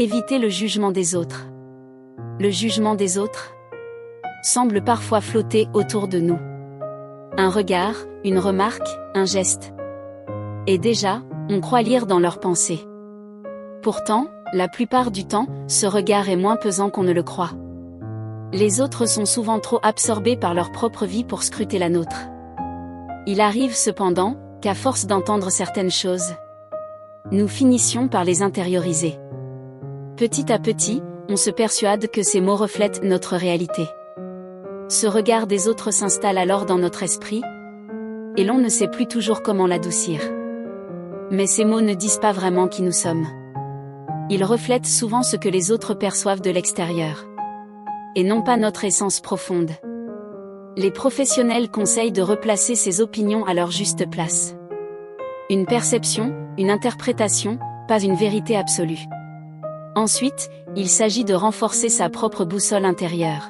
Éviter le jugement des autres. Le jugement des autres semble parfois flotter autour de nous. Un regard, une remarque, un geste. Et déjà, on croit lire dans leurs pensées. Pourtant, la plupart du temps, ce regard est moins pesant qu'on ne le croit. Les autres sont souvent trop absorbés par leur propre vie pour scruter la nôtre. Il arrive cependant, qu'à force d'entendre certaines choses, nous finissions par les intérioriser. Petit à petit, on se persuade que ces mots reflètent notre réalité. Ce regard des autres s'installe alors dans notre esprit, et l'on ne sait plus toujours comment l'adoucir. Mais ces mots ne disent pas vraiment qui nous sommes. Ils reflètent souvent ce que les autres perçoivent de l'extérieur, et non pas notre essence profonde. Les professionnels conseillent de replacer ces opinions à leur juste place. Une perception, une interprétation, pas une vérité absolue. Ensuite, il s'agit de renforcer sa propre boussole intérieure.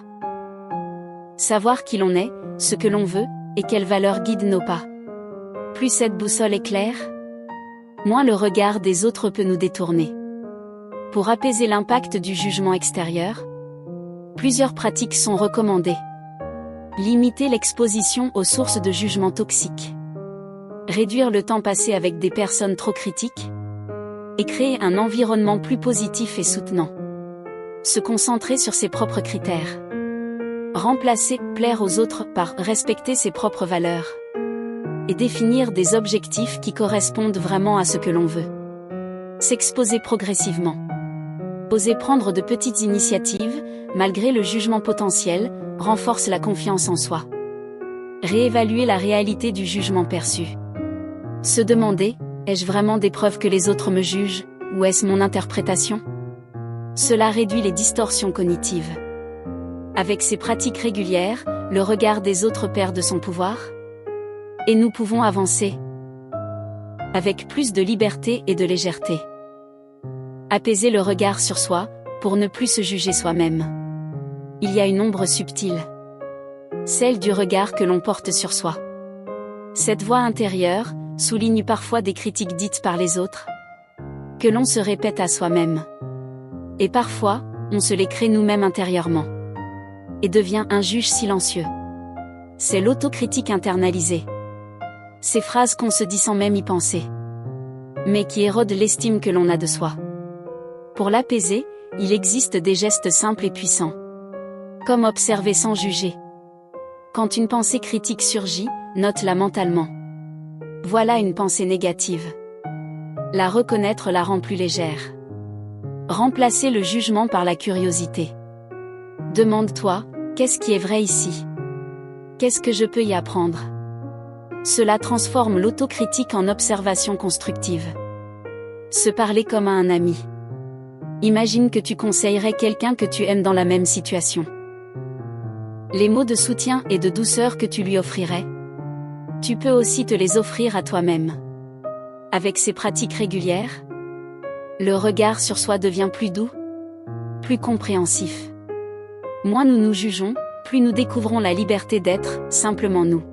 Savoir qui l'on est, ce que l'on veut, et quelles valeurs guident nos pas. Plus cette boussole est claire, moins le regard des autres peut nous détourner. Pour apaiser l'impact du jugement extérieur, plusieurs pratiques sont recommandées. Limiter l'exposition aux sources de jugement toxiques. Réduire le temps passé avec des personnes trop critiques. Et créer un environnement plus positif et soutenant. Se concentrer sur ses propres critères. Remplacer « plaire aux autres » par « respecter ses propres valeurs ». Et définir des objectifs qui correspondent vraiment à ce que l'on veut. S'exposer progressivement. Oser prendre de petites initiatives, malgré le jugement potentiel, renforce la confiance en soi. Réévaluer la réalité du jugement perçu. Se demander, ai-je vraiment des preuves que les autres me jugent, ou est-ce mon interprétation? Cela réduit les distorsions cognitives. Avec ces pratiques régulières, le regard des autres perd de son pouvoir. Et nous pouvons avancer avec plus de liberté et de légèreté. Apaiser le regard sur soi, pour ne plus se juger soi-même. Il y a une ombre subtile. Celle du regard que l'on porte sur soi. Cette voix intérieure souligne parfois des critiques dites par les autres, que l'on se répète à soi-même. Et parfois, on se les crée nous-mêmes intérieurement. Et devient un juge silencieux. C'est l'autocritique internalisée. Ces phrases qu'on se dit sans même y penser. Mais qui érodent l'estime que l'on a de soi. Pour l'apaiser, il existe des gestes simples et puissants. Comme observer sans juger. Quand une pensée critique surgit, note-la mentalement. Voilà une pensée négative. La reconnaître la rend plus légère. Remplacer le jugement par la curiosité. Demande-toi, qu'est-ce qui est vrai ici? Qu'est-ce que je peux y apprendre? Cela transforme l'autocritique en observation constructive. Se parler comme à un ami. Imagine que tu conseillerais quelqu'un que tu aimes dans la même situation. Les mots de soutien et de douceur que tu lui offrirais. Tu peux aussi te les offrir à toi-même. Avec ces pratiques régulières, le regard sur soi devient plus doux, plus compréhensif. Moins nous nous jugeons, plus nous découvrons la liberté d'être simplement nous.